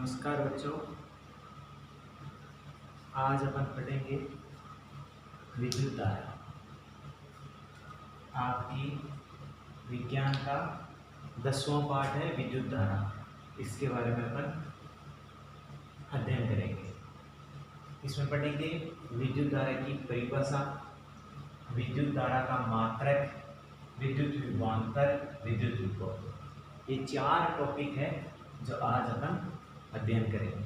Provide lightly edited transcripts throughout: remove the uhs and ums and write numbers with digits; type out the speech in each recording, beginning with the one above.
नमस्कार बच्चों। आज अपन पढ़ेंगे विद्युत धारा। आपकी विज्ञान का 10वां पाठ है विद्युत धारा। इसके बारे में अपन अध्ययन करेंगे। इसमें पढ़ेंगे विद्युत धारा की परिभाषा, विद्युत धारा का मात्रक, विद्युत विभवांतर, विद्युत विभव। ये 4 टॉपिक है जो आज अपन अध्ययन करेंगे।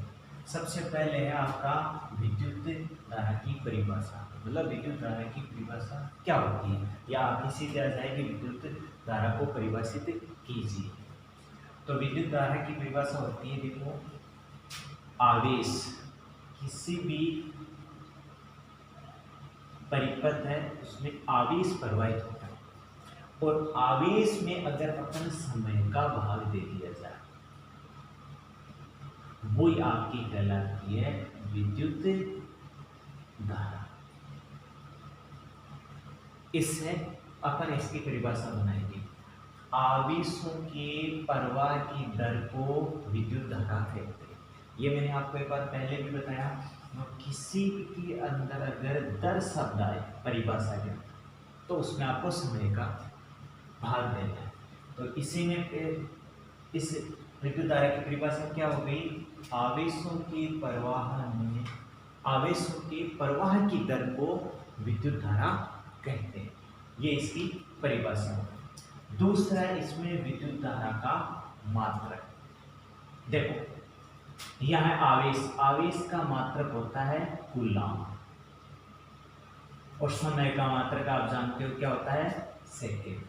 सबसे पहले है आपका विद्युत धारा की परिभाषा, मतलब विद्युत धारा की परिभाषा क्या होती है, या आप इसी तरह जाएगी विद्युत धारा को परिभाषित कीजिए। तो विद्युत धारा की परिभाषा होती है, देखो, आवेश किसी भी परिपथ है उसमें आवेश प्रवाहित होता है, और आवेश में अगर अपन समय का भाग दे दिया जाए वो आपकी कहलाती है विद्युत धारा। इससे अपन इसकी परिभाषा बनाएंगे। आवेशों के प्रवाह की दर को विद्युत धारा कहते हैं। ये मैंने आपको एक बार पहले भी बताया। किसी के अंदर अगर दर शब्द आए परिभाषा के तो उसमें आपको समय का भाग देना है। तो इसी में इस विद्युत धारा की परिभाषा क्या हो गई? आवेशों के प्रवाह की दर को विद्युत धारा कहते हैं। ये इसकी परिभाषा है। दूसरा, इसमें विद्युत धारा का मात्रक। देखो, यह है आवेश का मात्रक होता है कूलाम, और समय का मात्रक आप जानते हो क्या होता है? सेकेंड।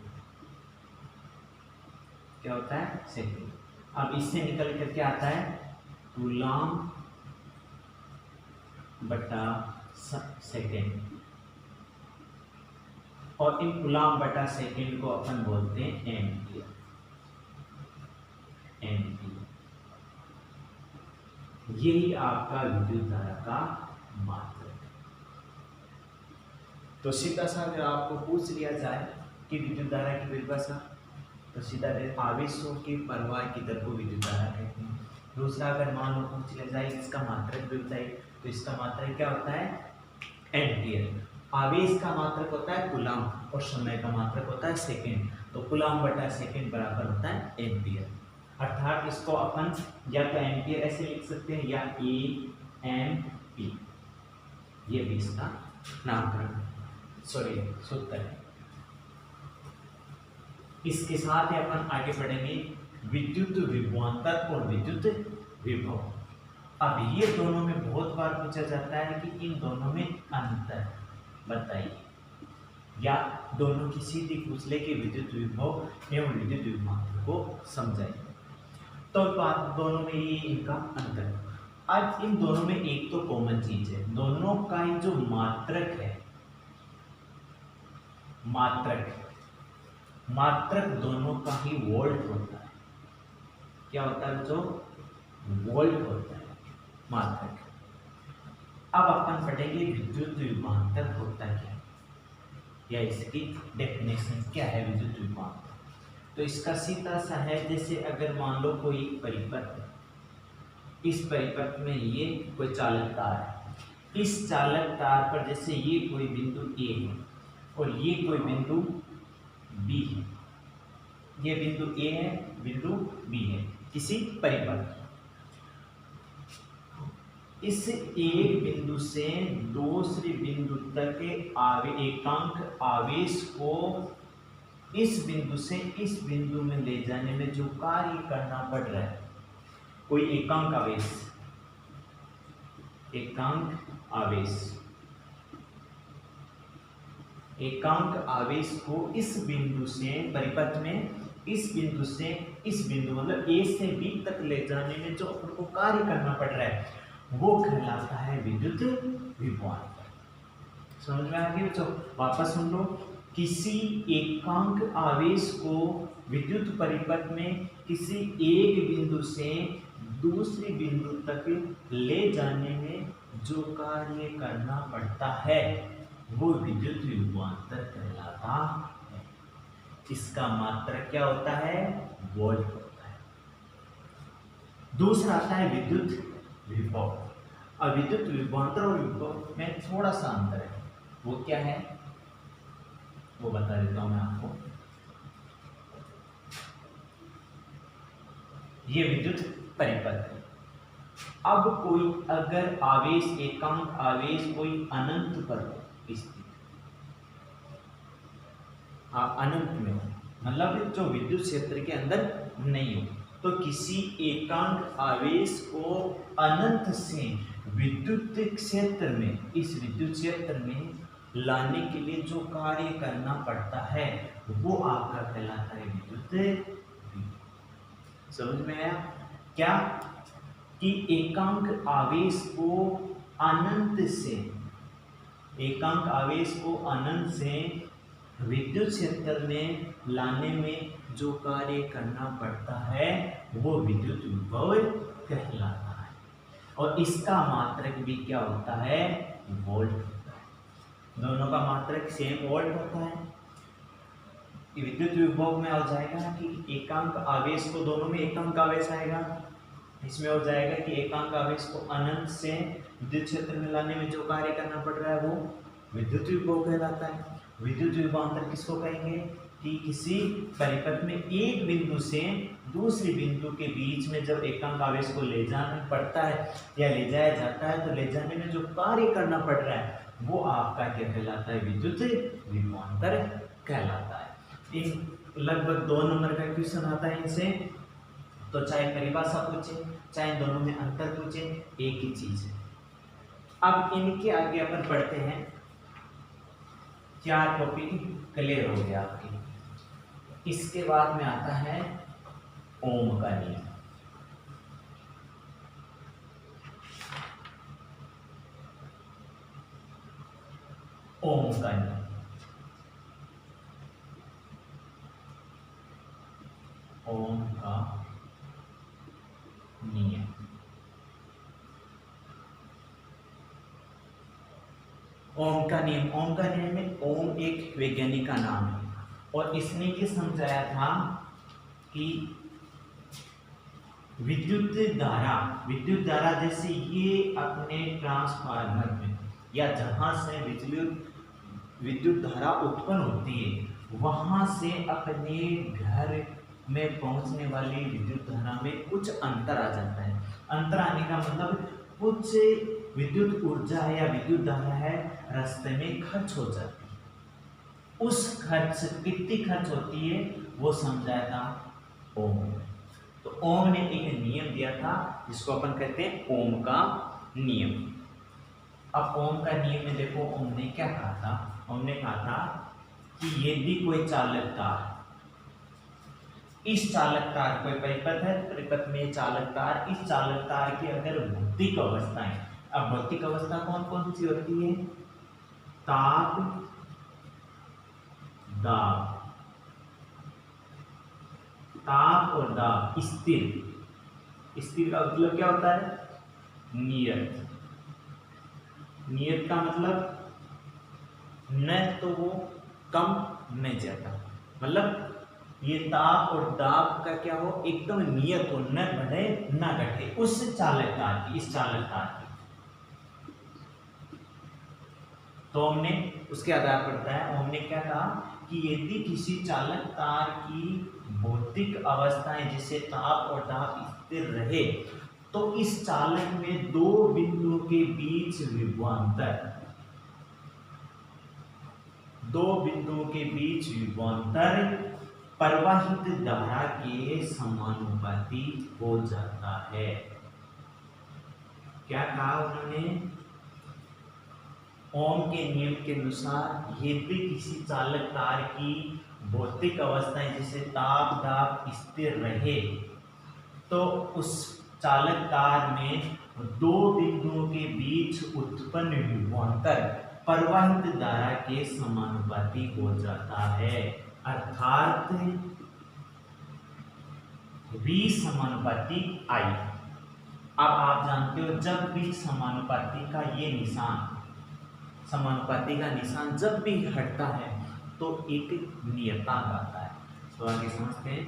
क्या होता है? सेकेंड। अब इससे निकल कर क्या आता है? कूलाम बटा सेकेंड, और इन कूलाम बटा सेकेंड को अपन बोलते हैं एम्पियर। यही आपका विद्युत धारा का मात्रक है। तो सीधा सा अगर आपको पूछ लिया जाए कि विद्युत धारा की परिभाषा, तो सीधा आवेशों के प्रवाह की दर को विद्युत धारा कहते हैं। दूसरा, अगर मान लो पूछ लिया जाए इसका मात्रक भी बताइए, तो इसका मात्रक क्या होता है? एम्पियर। आवेश का मात्रक होता है कूलाम, और समय का मात्रक होता है सेकेंड। तो कूलाम बटा सेकेंड बराबर होता है एम्पियर। अर्थात इसको अपन या तो एम्पियर ऐसे लिख सकते हैं या AMP। ये भी इसका नामकरण सूत्र है। इसके साथ ही अपन आगे बढ़ेंगे विद्युत विभवांतर और विद्युत विभव। अब ये दोनों में बहुत बार पूछा जाता है कि इन दोनों में अंतर बताइए, या दोनों की सीधी पूछ ले कि विद्युत विभव एवं विद्युत विभवांतर को समझाइए। तो बात दोनों में ये इनका अंतर। आज इन दोनों में एक तो कॉमन चीज है, दोनों का ही जो मात्रक है, मात्रक दोनों का ही वोल्ट होता है। क्या होता है? जो वोल्ट होता है मात्रक। अब अपन पढ़ेंगे विद्युत विभवांतर होता क्या है, या इसकी डेफिनेशन क्या है विद्युत विभवांतर। तो इसका सीधा सा है, जैसे अगर मान लो कोई परिपथ है, इस परिपथ में ये कोई चालक तार है, इस चालक तार पर जैसे ये कोई बिंदु A है और ये कोई बिंदु B है, ये बिंदु A है, बिंदु B है किसी परिपथ। इस एक बिंदु से दूसरे बिंदु तक एकांक आवेश को इस बिंदु से इस बिंदु में ले जाने में जो कार्य करना पड़ रहा है, कोई एकांक आवेश को इस बिंदु से परिपथ में इस बिंदु से इस बिंदु मतलब A से B तक ले जाने में जो उनको कार्य करना पड़ रहा है वो कहलाता है विद्युत विभवांतर। समझ में आ गया बच्चों? वापस सुन लो। किसी एकांक आवेश को विद्युत परिपथ में किसी एक बिंदु से दूसरे बिंदु तक ले जाने में जो कार्य करना पड़ता है वो विद्युत विभवांतर कहलाता है। इसका मात्रक क्या होता है? वोल्ट होता है। दूसरा आता है विद्युत विभव। और विद्युत विभवांतर और विभव में थोड़ा सा अंतर है, वो क्या है वो बता देता हूं मैं आपको। ये विद्युत परिपथ है। अब कोई अगर आवेश, एकांक आवेश कोई अनंत पर हो स्थित, अनंत में हो, मतलब जो विद्युत क्षेत्र के अंदर नहीं हो, तो किसी एकांक आवेश को अनंत से विद्युत क्षेत्र में, इस विद्युत क्षेत्र में लाने के लिए जो कार्य करना पड़ता है वो आपका कहलाता है विद्युत विभव। समझ में आया क्या? कि एकांक आवेश को अनंत से, एकांक आवेश को अनंत से विद्युत क्षेत्र में लाने में जो कार्य करना पड़ता है वो विद्युत विभव कहलाता है। और इसका मात्रक भी क्या होता है? वोल्ट होता है। दोनों का मात्रक सेम वोल्ट होता है। विद्युत विभव में आ जाएगा कि एकांक आवेश को, दोनों में एकांक आवेश आएगा, इसमें हो जाएगा कि एकांक आवेश को अनंत से विद्युत क्षेत्र में लाने में जो कार्य करना पड़ रहा है वो विद्युत विभव कहलाता है। विद्युत विभवांतर किसको कहेंगे? कि किसी परिपथ में एक बिंदु से दूसरे बिंदु के बीच में जब एकांक आवेश को ले जाना पड़ता है या ले जाया जाता है, तो ले जाने में जो कार्य करना पड़ रहा है वो आपका क्या कहलाता है? विद्युत विभवांतर कहलाता है। इन लगभग 2 नंबर का क्वेश्चन आता है इनसे, तो चाहे परिभाषा पूछे चाहे दोनों में अंतर पूछे, एक ही चीज है। अब इनके आगे अपन पढ़ते हैं, 4 टॉपिक क्लियर हो गया आपके। इसके बाद में आता है ओम का नियम। ओम का नियम, ओम का नियम। ओम का नियम, ओम का नियम में ओम एक वैज्ञानिक का नाम है और इसने ये समझाया था कि विद्युत धारा जैसे ये अपने ट्रांसफार्मर में या जहां से विद्युत धारा उत्पन्न होती है वहां से अपने घर में पहुंचने वाली विद्युत धारा में कुछ अंतर आ जाता है। अंतर आने का मतलब कुछ विद्युत ऊर्जा है या विद्युत धारा है रास्ते में खर्च हो जाती है। उस खर्च कितनी खर्च होती है वो समझाया था ओम। तो ओम ने एक नियम दिया था जिसको अपन कहते हैं ओम का नियम। अब ओम का नियम में देखो ओम ने क्या कहा था? ओम ने कहा था कि यदि कोई चालक तार, इस चालक तार, कोई परिपथ है, परिपथ में चालक तार, इस चालक तार की अगर भौतिक अवस्थाएं, अब भौतिक अवस्था कौन कौन सी होती है? ताप, दाब, ताप और दाब, स्थिर। स्थिर का मतलब क्या होता है? नियत। नियत का मतलब न तो वो कम न ज्यादा, मतलब ये ताप और दाब का क्या हो? एकदम नियत हो, न बढ़े न घटे, उस चालक तार की, इस चालक तार की। तो हमने उसके आधार पर बताया, हमने क्या कहा कि यदि किसी चालक तार की भौतिक अवस्थाएं जैसे ताप और दाब स्थिर रहे तो इस चालक में 2 बिंदुओं के बीच विभवांतर, 2 बिंदुओं के बीच विभवांतर प्रवाहित धारा के समानुपाती हो जाता है। क्या कहा उन्होंने? ओम के नियम के अनुसार यदि किसी चालक तार की भौतिक अवस्थाएं जैसे ताप दाब स्थिर रहे तो उस चालक तार में 2 बिंदुओं के बीच उत्पन्न विभवांतर प्रवाहित धारा के समानुपाती हो जाता है, अर्थात V समानुपाती I। अब आप जानते हो जब भी समानुपाती का ये निशान, समानुपाती का निशान जब भी हटता है तो एक नियतांक आता है। तो आगे समझते हैं,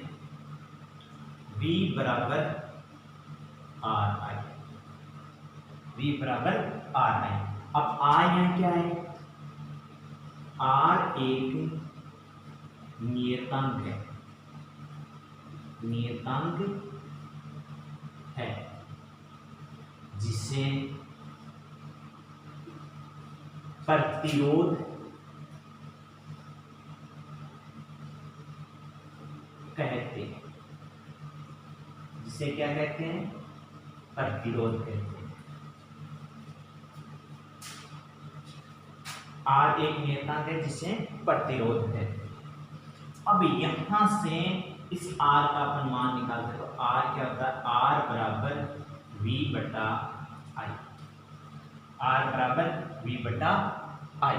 V बराबर आर आई, V बराबर आर आई। अब आर यहाँ क्या है, आर एक नियतांक है, नियतांक है जिसे प्रतिरोध कहते हैं, जिसे क्या कहते हैं, प्रतिरोध कहते हैं। आर एक नियतांक है जिसे प्रतिरोध कहते हैं। अब यहां से इस आर का अपन मान निकालते हैं, तो आर क्या होता है, आर बराबर V बटा आई, आर बराबर V बटा आई।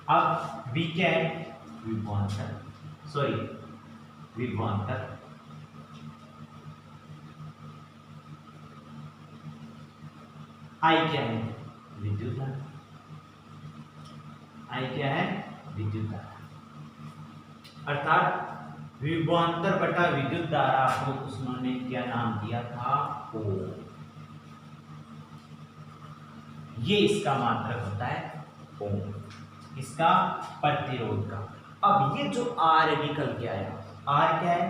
अब V क्या है, विभवांतर, सॉरी विभवांतर, आई क्या है, विद्युत धारा, आई क्या है, विद्युत धारा। अर्थात विभवांतर बटा विद्युत धारा को उन्होंने क्या नाम दिया था, ओम। ये इसका मात्रक होता है ओम, इसका प्रतिरोध का। अब ये जो आर निकल के आया, आर क्या है,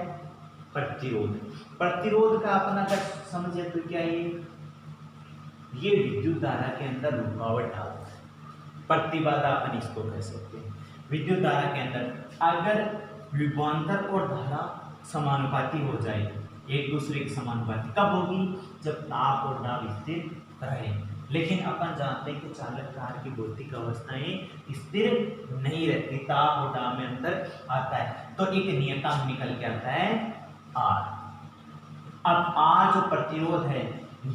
प्रतिरोध। प्रतिरोध का अपना अगर समझे तो क्या ये विद्युत धारा के अंदर रुकावट डालता है, प्रतिबाधा अपन इसको कह सकते हैं। विद्युत धारा के अंदर अगर विभवांतर और धारा समानुपाती हो जाए, एक दूसरे के समानुपाती कब होगी, जब ताप और दाब स्थिर रहे। लेकिन अपन जानते हैं कि चालक कार की भौतिक अवस्थाएं स्थिर नहीं रहती, ताप और दाब में अंतर आता है, तो एक नियतांक निकल के आता है आर। अब आर जो प्रतिरोध है,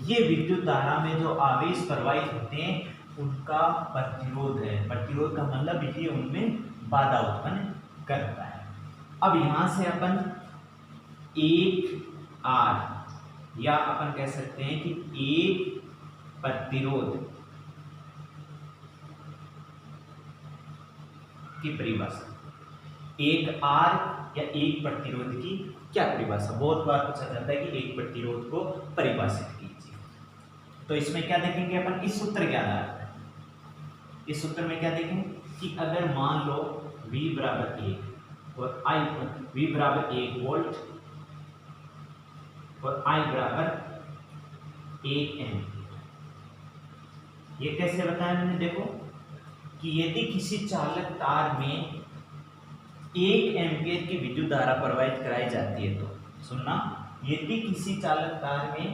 ये विद्युत धारा में जो आवेश प्रवाहित होते हैं उनका प्रतिरोध है। प्रतिरोध का मतलब ये उनमें बाधा उत्पन्न करता है। अब यहां से अपन एक आर या अपन कह सकते हैं कि एक प्रतिरोध की परिभाषा, एक आर या एक प्रतिरोध की क्या परिभाषा, बहुत बार पूछा जाता है कि एक प्रतिरोध को परिभाषित कीजिए। तो इसमें क्या देखेंगे अपन, इस सूत्र के आधार पर, इस सूत्र में क्या देखेंगे कि अगर मान लो V बराबर 1 और I V बराबर 1 वोल्ट और I बराबर 1 एम्पीयर। ये कैसे बताया मैंने, देखो कि यदि किसी चालक तार में 1 एम्पीयर की विद्युत धारा प्रवाहित कराई जाती है, तो सुनना, यदि किसी चालक तार में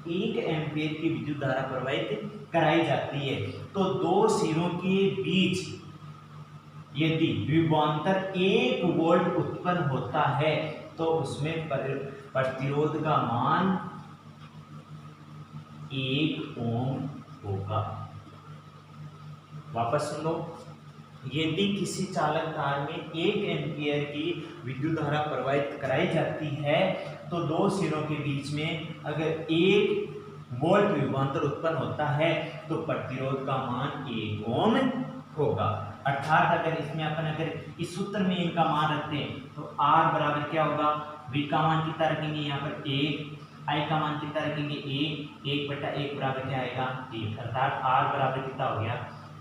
1 एम्पीयर की विद्युत धारा प्रवाहित कराई जाती है, तो दो सिरों के बीच यदि विभवांतर 1 वोल्ट उत्पन्न होता है, तो उसमें प्रतिरोध का मान 1 ओम होगा। वापस सुन लो, यदि किसी चालक तार में 1 एम्पीयर की विद्युत धारा प्रवाहित कराई जाती है, तो दो सिरों के बीच में अगर 1 वोल्ट विभवांतर उत्पन्न होता है, तो प्रतिरोध का मान 1 ओम होगा। अर्थात अगर इसमें अपन अगर इस सूत्र में इनका मान रखते हैं, तो R बराबर क्या होगा, V का मान कितना रखेंगे यहाँ पर 1, I का मान कितना रखेंगे 1, 1 बटा 1 बराबर क्या आएगा 1, अर्थात R बराबर कितना हो गया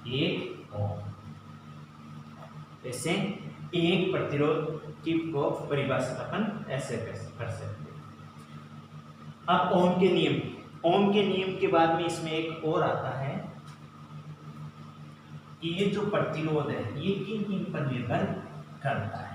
1 ओम। ऐसे एक प्रतिरोध की को परिभाषित अपन ऐसे कर सकते हैं। अब ओम के नियम, ओम के नियम के बाद में इसमें एक और आता है कि ये जो प्रतिरोध है ये किन किन पर निर्भर करता है।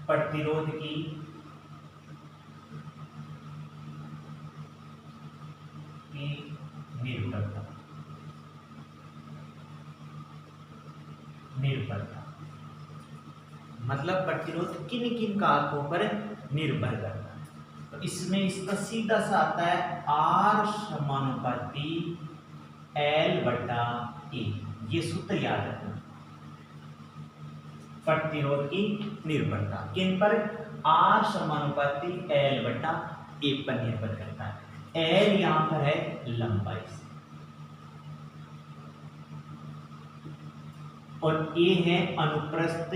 प्रतिरोध की निर्भरता मतलब प्रतिरोध किन किन कारकों पर निर्भर करता है। तो इसमें इसका सीधा सा आता है R समानुपाती L बटा E। ये सूत्र याद रखना, प्रतिरोध की निर्भरता किन पर? आर समानुपाती एल बटा ए पर निर्भर करता है। एल यहां पर है लंबाई से और ए है अनुप्रस्थ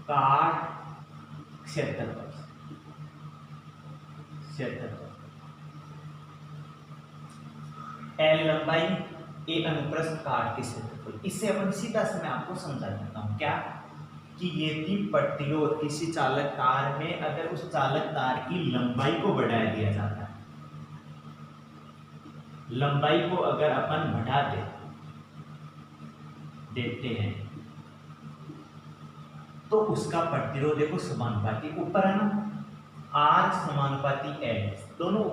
काट क्षेत्रफल। एल लंबाई, ए अनुप्रस्थ काट के क्षेत्रफल। इससे अपन सीधा से मैं आपको समझा देता हूं क्या कि यदि प्रतिरोध किसी चालक तार में अगर उस चालक तार की लंबाई को बढ़ा दिया जाता है, लंबाई को अगर अपन बढ़ा देते हैं तो उसका प्रतिरोध देखो समानुपाती ऊपर है ना, आर समानुपाती एल, दोनों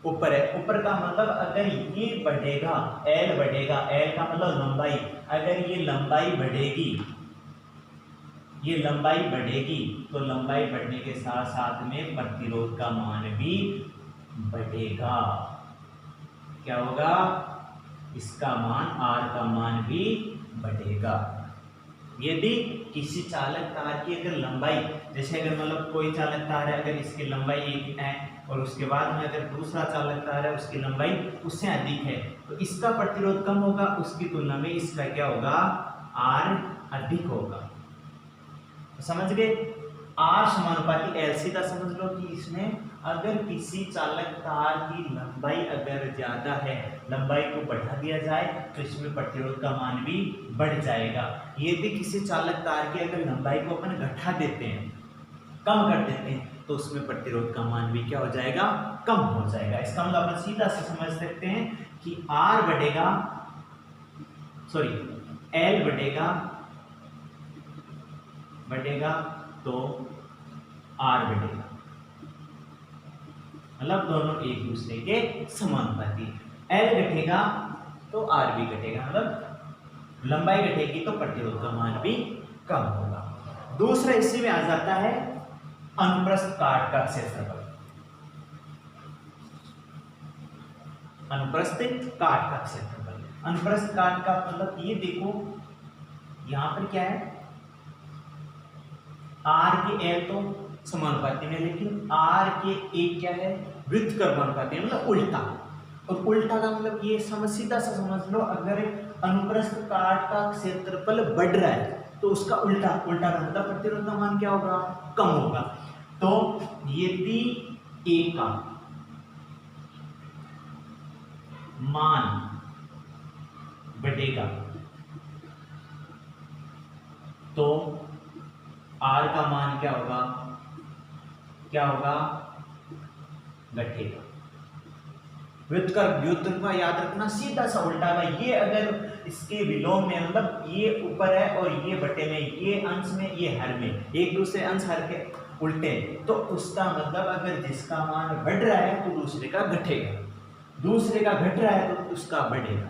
ऊपर है। ऊपर का मतलब अगर ये बढ़ेगा, एल बढ़ेगा, एल का मतलब लंबाई, अगर ये लंबाई बढ़ेगी तो लंबाई बढ़ने के साथ साथ में प्रतिरोध का मान भी बढ़ेगा। क्या होगा? इसका मान, आर का मान भी बढ़ेगा। यदि किसी चालक तार की अगर लंबाई, जैसे अगर मतलब कोई चालक तार है, अगर इसकी लंबाई 1 है और उसके बाद में अगर दूसरा चालक तार है उसकी लंबाई उससे अधिक है, तो इसका प्रतिरोध कम होगा, उसकी तुलना में इसका क्या होगा? आर अधिक होगा। तो समझ गए? आर समानुपाती एल। सीधा समझ लो कि इसमें अगर किसी चालक तार की लंबाई अगर ज्यादा है, लंबाई को बढ़ा दिया जाए तो इसमें प्रतिरोध का मान भी बढ़ जाएगा। यदि किसी चालक तार की अगर लंबाई को अपन घटा देते हैं, कम कर देते हैं, तो उसमें प्रतिरोध का मान भी क्या हो जाएगा? कम हो जाएगा। इसका मतलब अपन सीधा से समझ सकते हैं कि आर बढ़ेगा, एल बढ़ेगा तो आर बढ़ेगा, मतलब दोनों एक दूसरे के समानुपाती। एल घटेगा तो आर भी घटेगा, मतलब लंबाई घटेगी तो प्रतिरोध का मान भी कम होगा। दूसरा इसी में आ जाता है अनुप्रस्थ काट का क्षेत्रफल। अनुप्रस्थ काट का क्षेत्रफल, अनुप्रस्थ काट का मतलब ये देखो यहां पर क्या है, आर के एल तो समानुपाती में, लेकिन आर के एक क्या है? वृत्त कर्मानुपाती है, मतलब उल्टा। और उल्टा का मतलब ये सीधा सा समझ लो, अगर अनुप्रस्थ काट का क्षेत्रफल बढ़ रहा है तो उसका उल्टा का मतलब प्रतिरोध का मान क्या होगा? कम होगा। तो यदि ए का मान बढ़ेगा तो आर का मान क्या होगा? घटेगा। व्युत्क्रम का याद रखना, सीधा सा उल्टा है। ये अगर इसके विलोम में, मतलब ये ऊपर है और ये बटे में, ये अंश में, ये हर में, एक दूसरे अंश हर के उल्टे, तो उसका मतलब अगर जिसका मान बढ़ रहा है तो दूसरे का घटेगा, दूसरे का घट रहा है तो उसका बढ़ेगा।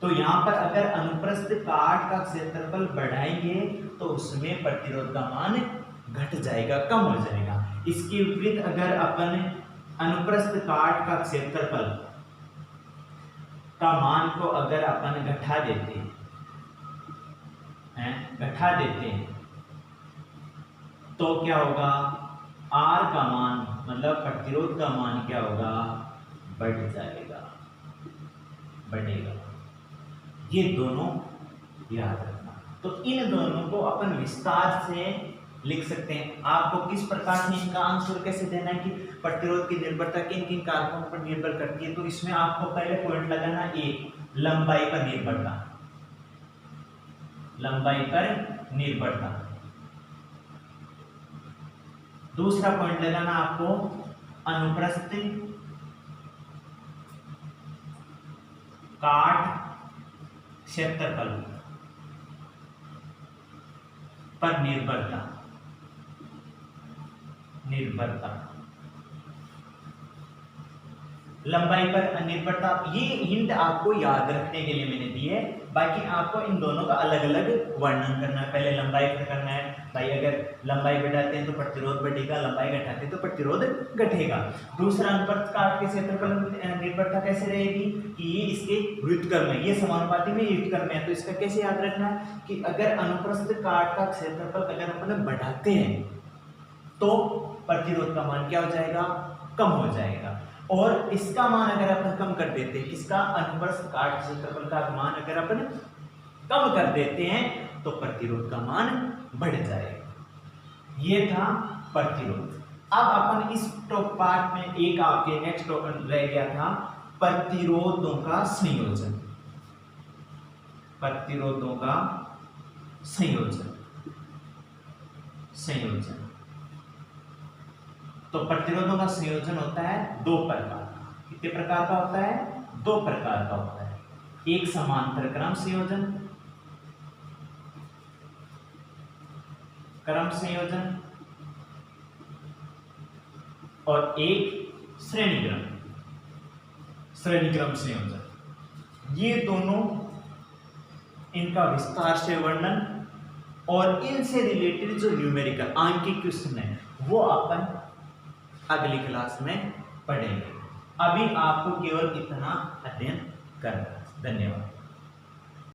तो यहाँ पर अगर अनुप्रस्थ काट का क्षेत्रफल बढ़ाएंगे तो उसमें प्रतिरोध का मान घट जाएगा, कम हो जाएगा। इसके विपरीत अगर अपन अनुप्रस्थ काट का क्षेत्रफल का मान को अगर अपन घटा देते हैं तो क्या होगा? आर का मान, मतलब प्रतिरोध का मान क्या होगा? बढ़ेगा। ये दोनों याद रखना। तो इन दोनों को अपन विस्तार से लिख सकते हैं। आपको किस प्रकार से इनका आंसर कैसे देना है कि प्रतिरोध की निर्भरता किन किन कारकों पर निर्भर करती है, तो इसमें आपको पहले पॉइंट लगाना, एक लंबाई पर निर्भरता। दूसरा पॉइंट लगाना आपको अनुप्रस्थ काट क्षेत्रफल पर निर्भरता। लंबाई पर निर्भरता, ये हिंट आपको याद रखने के लिए मैंने दी है, बाकी आपको इन दोनों का अलग अलग वर्णन करना है। पहले लंबाई पर करना है, भाई अगर लंबाई बढ़ाते हैं तो प्रतिरोध बढ़ेगा, लंबाई घटाते हैं तो प्रतिरोध घटेगा। दूसरा, अनुप्रस्थ काट के क्षेत्रफल निर्भरता कैसे रहेगी कि ये इसके व्युत्क्रम है, ये समानुपाती में व्युत्क्रम है, तो इसका कैसे याद रखना है कि अगर अनुप्रस्थ काट का क्षेत्रफल अगर अपन बढ़ाते हैं तो प्रतिरोध का मान क्या हो जाएगा, कम हो जाएगा। और इसका मान अगर अपन कम कर देते हैं, इसका अनुप्रस्थ काट क्षेत्रफल का मान अगर अपन कम कर देते हैं तो प्रतिरोध का मान बढ़ जाएगा। ये था प्रतिरोध। अब अपन इस पार्ट में एक आपके नेक्स्ट टॉपिक रह गया था प्रतिरोधों का संयोजन। प्रतिरोधों का संयोजन। संयोजन तो प्रतिरोधों का संयोजन होता है दो प्रकार का। कितने प्रकार का होता है, दो प्रकार का होता है। एक समांतर क्रम संयोजन, क्रम संयोजन, और एक श्रेणी क्रम, श्रेणी क्रम संयोजन। ये दोनों, इनका विस्तार से वर्णन और इनसे रिलेटेड जो न्यूमेरिकल आंकिक क्वेश्चन है वो अपन अगली क्लास में पढ़ेंगे। अभी आपको केवल इतना अध्ययन करना है। धन्यवाद।